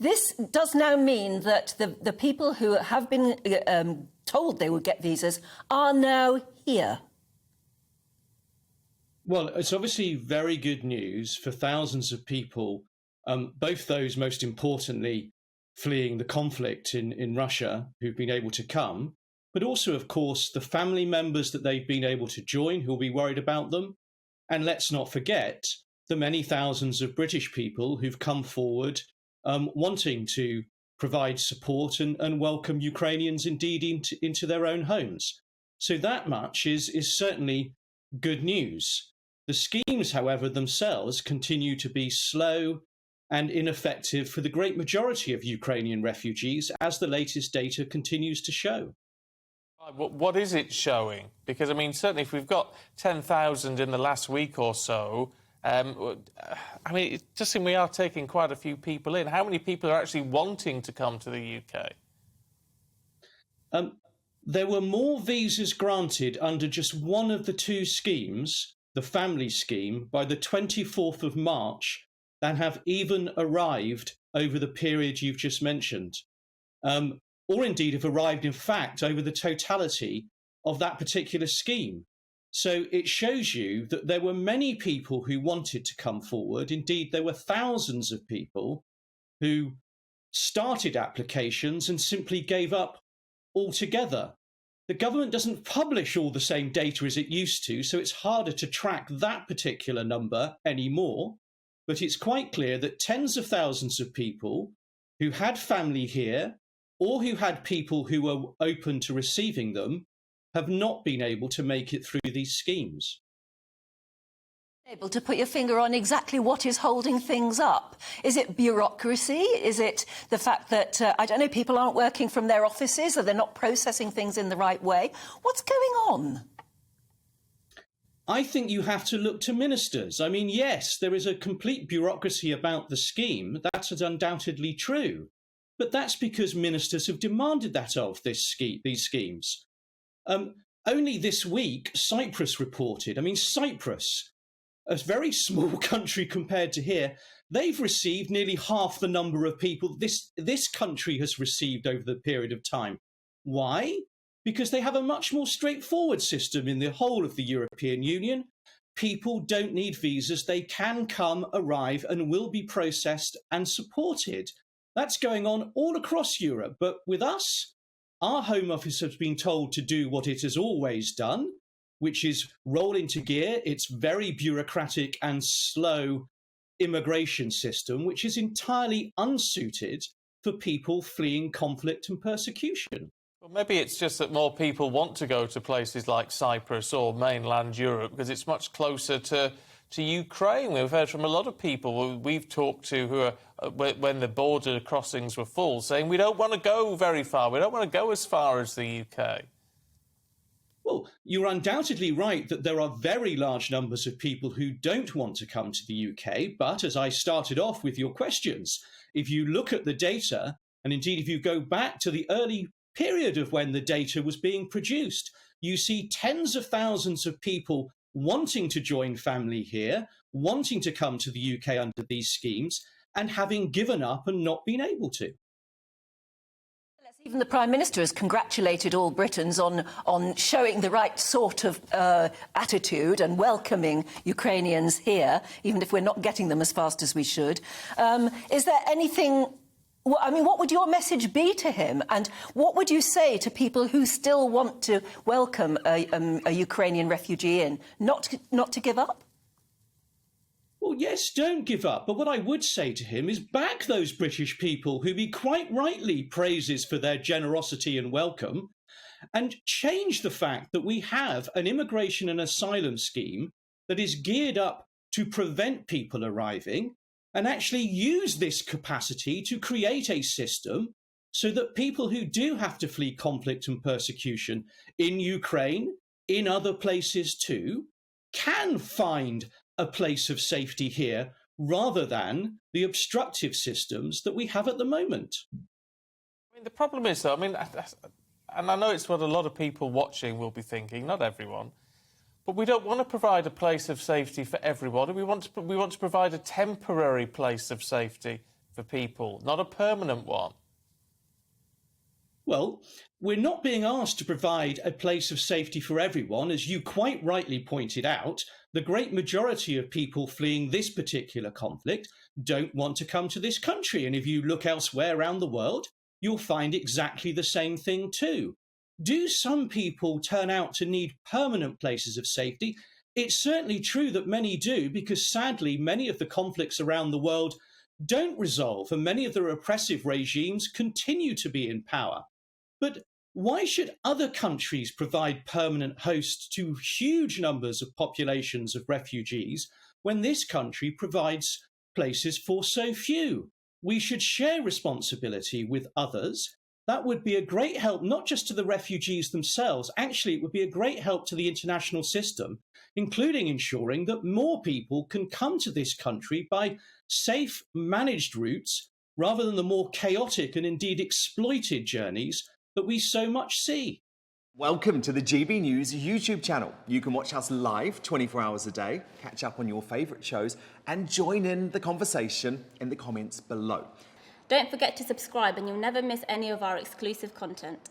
This does now mean that the people who have been told they would get visas are now here. Well, it's obviously very good news for thousands of people, both those, most importantly, fleeing the conflict in Russia, who've been able to come, but also, of course, the family members that they've been able to join who'll be worried about them. And let's not forget the many thousands of British people who've come forward wanting to provide support and welcome Ukrainians indeed into their own homes. So that much is certainly good news. The schemes, however, themselves continue to be slow and ineffective for the great majority of Ukrainian refugees, as the latest data continues to show. What is it showing? Because, I mean, certainly if we've got 10,000 in the last week or so, I mean, it just seems we are taking quite a few people in. How many people are actually wanting to come to the UK? There were more visas granted under just one of the two schemes, the family scheme, by the 24th of March than have even arrived over the period you've just mentioned. Or indeed have arrived, in fact, over the totality of that particular scheme. So it shows you that there were many people who wanted to come forward. Indeed, there were thousands of people who started applications and simply gave up altogether. The government doesn't publish all the same data as it used to, so it's harder to track that particular number anymore. But it's quite clear that tens of thousands of people who had family here or who had people who were open to receiving them have not been able to make it through these schemes. Able to put your finger on exactly what is holding things up? Is it bureaucracy? Is it the fact that, I don't know, people aren't working from their offices, or they're not processing things in the right way? What's going on? I think you have to look to ministers. I mean, yes, there is a complete bureaucracy about the scheme. That is undoubtedly true. But that's because ministers have demanded that of these schemes. Only this week, Cyprus reported. I mean, Cyprus, a very small country compared to here, they've received nearly half the number of people this country has received over the period of time. Why? Because they have a much more straightforward system in the whole of the European Union. People don't need visas. They can come, arrive, and will be processed and supported. That's going on all across Europe. But with us, our Home Office has been told to do what it has always done, which is roll into gear its very bureaucratic and slow immigration system, which is entirely unsuited for people fleeing conflict and persecution. Well, maybe it's just that more people want to go to places like Cyprus or mainland Europe because it's much closer to Ukraine. We've heard from a lot of people we've talked to who are, when the border crossings were full, saying we don't want to go very far. We don't want to go as far as the UK. Well, you're undoubtedly right that there are very large numbers of people who don't want to come to the UK. But as I started off with your questions, if you look at the data, and indeed if you go back to the early period of when the data was being produced, you see tens of thousands of people wanting to join family here, wanting to come to the UK under these schemes, and having given up and not been able to. Even the Prime Minister has congratulated all Britons on showing the right sort of attitude and welcoming Ukrainians here, even if we're not getting them as fast as we should. Is there anything... I mean, what would your message be to him? And what would you say to people who still want to welcome a Ukrainian refugee in? Not to give up? Well, yes, don't give up. But what I would say to him is back those British people who he quite rightly praises for their generosity and welcome, and change the fact that we have an immigration and asylum scheme that is geared up to prevent people arriving, and actually use this capacity to create a system so that people who do have to flee conflict and persecution in Ukraine, in other places too, can find a place of safety here rather than the obstructive systems that we have at the moment. I mean, the problem is, though, I mean, and I know it's what a lot of people watching will be thinking, not everyone, but we don't want to provide a place of safety for everyone. We want to provide a temporary place of safety for people, not a permanent one? Well, we're not being asked to provide a place of safety for everyone. As you quite rightly pointed out, the great majority of people fleeing this particular conflict don't want to come to this country. And if you look elsewhere around the world, you'll find exactly the same thing too. Do some people turn out to need permanent places of safety? It's certainly true that many do, because sadly, many of the conflicts around the world don't resolve and many of the repressive regimes continue to be in power. But why should other countries provide permanent hosts to huge numbers of populations of refugees when this country provides places for so few? We should share responsibility with others. That would be a great help, not just to the refugees themselves. Actually, it would be a great help to the international system, including ensuring that more people can come to this country by safe, managed routes, rather than the more chaotic and indeed exploited journeys that we so much see. Welcome to the GB News YouTube channel. You can watch us live 24 hours a day, catch up on your favourite shows and join in the conversation in the comments below. Don't forget to subscribe and you'll never miss any of our exclusive content.